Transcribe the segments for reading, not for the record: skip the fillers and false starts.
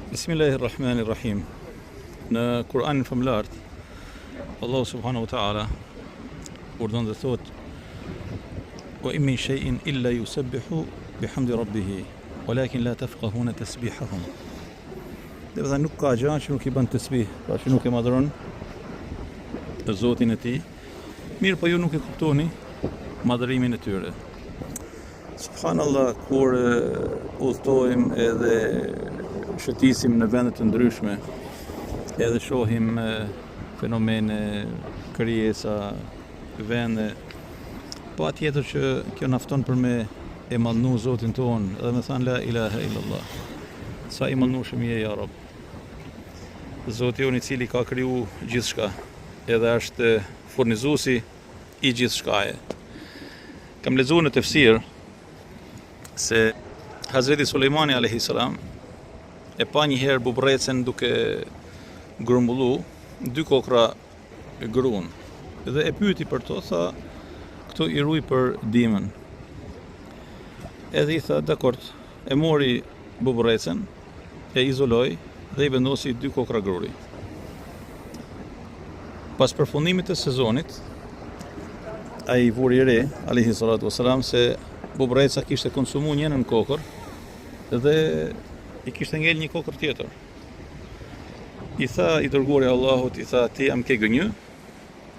Bismillahirrahmanirrahim. Në Kur'anin famlar, Allahu subhanahu wa ta'ala urdhon dhe thot: "Wa in min shay'in illa yusabbihu bihamdi rabbih, walakin la tafqahuna tasbihahum." Dhe vëlla nuk ka gjë që nuk i bën tasbih, pra që nuk e madhron Zotin e tij. Mirë, po ju nuk e kuptoni madhërimin e tyre. Subhanallah, kur udhtojmë edhe shëtisim në vende të ndryshme, edhe shohim fenomene, krijesa, vende, po atjetër që kjo nafton për me e mallnu Zotin ton, edhe me thanë la ilaha illallah. Sa i mallnueshëm je ja Rabb. Zoti jon i cili ka kriju gjithçka, edhe është furnizuesi i gjithçkaje. Kam lexuar në tefsir se Hazreti Sulejmani alayhi salam e pa një herë bubrecën duke grumbullu dy kokra gruan. Dhe e pyeti për to, tha, këto i ruaj për dimën. Edhe i tha, dakord, e mori bubrecën, e izoloi dhe i vendosi dy kokra gruri. Pas përfundimit të sezonit, ai vuri re, alayhi salatu wasalam, se bubreca kishte konsumuar një nën kokër dhe i kishte ngel një kokër tjetër. I tha i dërguari Allahut, i tha, ti am ke gënjë?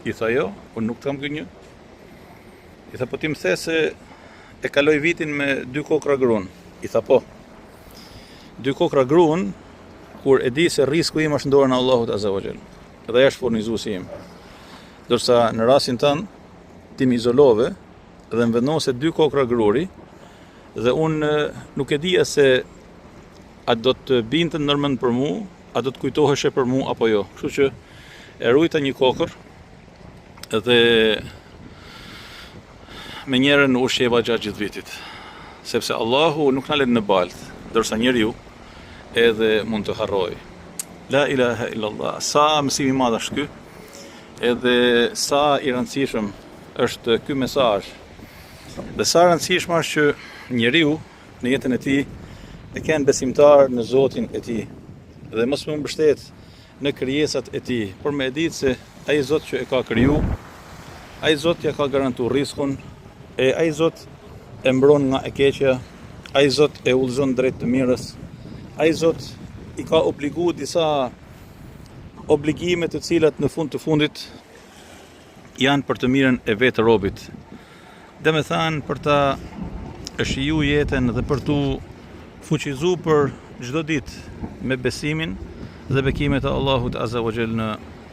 I tha, jo, unë nuk kam gënjë. I tha, po ti më the se e kaloj vitin me dy kokra gruan. I tha, po. Dy kokra gruan, kur e di se risku im është në dorën e Allahut azza wa jall. Dhe ai është furnizuesi im. Dorsa në rastin tënd, ti më izolove dhe më vendose dy kokra gruri dhe unë nuk e dija se a do të binte ndërmend për mua, a do të kujtoheshe për mua apo jo. Kështu që e ruajta një kokër dhe me njërin ushqeva gjatë gjithë vitit. Sepse Allahu nuk na lën në baltë, ndërsa njeriu edhe mund të harrojë. La ilaha illallah. Sa mësimi i madh është ky, edhe sa i rëndësishëm është ky mesazh. Dhe sa rëndësishme është që njeriu në jetën e tij e kenë besimtar në Zotin e tij dhe mos më mbështet në krijesat e tij, por me ditë se ai Zot që e ka kriju, ai Zot ja ka garantuar rrezikun, e ai Zot e mbron nga e keqja, ai Zot e udhëzon drejt të mirës, ai Zot i ka obliguar disa obligime të cilat në fund të fundit janë për të mirën e vetë robit. Dhe me thanë për ta shiju jetën dhe për tu fuqizu për çdo ditë me besimin dhe bekimet e Allahut azza wa jall në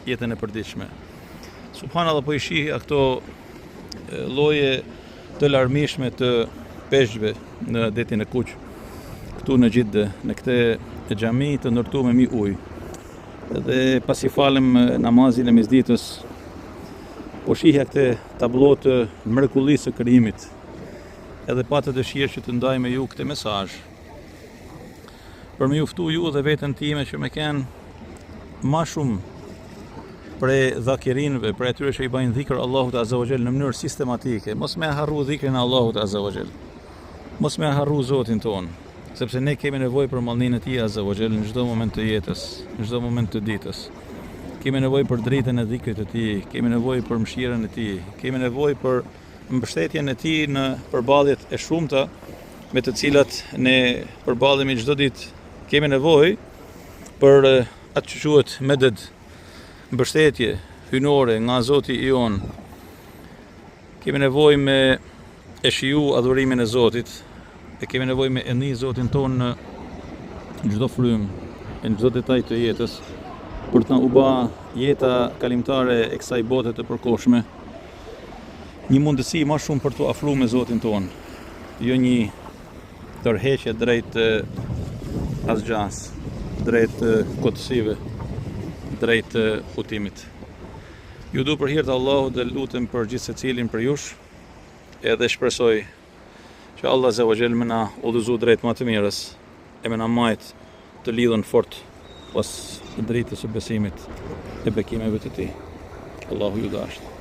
jetën e përditshme. Subhanallahu, po i shih ato lloje të larmishme të peshqve në detin e Kuq, këtu në Gjidde, në këtë xhami të ndërtuar me mi ujë. Dhe pasi falem namazin e mesditës, po shihja këtë tablo të mrekullisë së krijimit. Edhe pata dëshirë që të ndaj me ju këtë mesazh, për me juftu ju dhe veten time që me kenë ma shumë prej dhakirinëve, prej atyre që i bajnë dhikr Allahut azza wa jall në mënyrë sistematike. Mos me harru dhikrin e Allahut azza wa jall. Mos me harru Zotin ton, sepse ne kemi nevojë për mallninë e tij azza wa jall në çdo moment të jetës, në çdo moment të ditës. Kemi nevojë për dritën e dhikrit të tij, kemi nevojë për mëshirën e tij, kemi nevojë për mbështetjen e tij në përballjet e shumta me të cilat ne përballemi çdo ditë. Kemi nevojë për atë që quhet meded, mbështetje hynore nga Zoti i on. Kemi nevojë me e shiju adhurimin e Zotit, e kemi nevojë me e njohë Zotin ton në çdo frymë, në çdo detaj të jetës, për të u bë jeta kalimtare e kësaj bote të përkohshme një mundësi më shumë për të afruar me Zotin ton, jo një tërheqje drejt asgjas, drejt kotësive, drejt hutimit. Ju du për hir të Allahut dhe lutem për gjithë secilin për jush, edhe shpresoj që Allah azza wa jall më na udhëzoj drejt më të mirës, e më na majt të lidhën fort pas dritës së besimit e bekimeve të tij. Allahu ju dashur.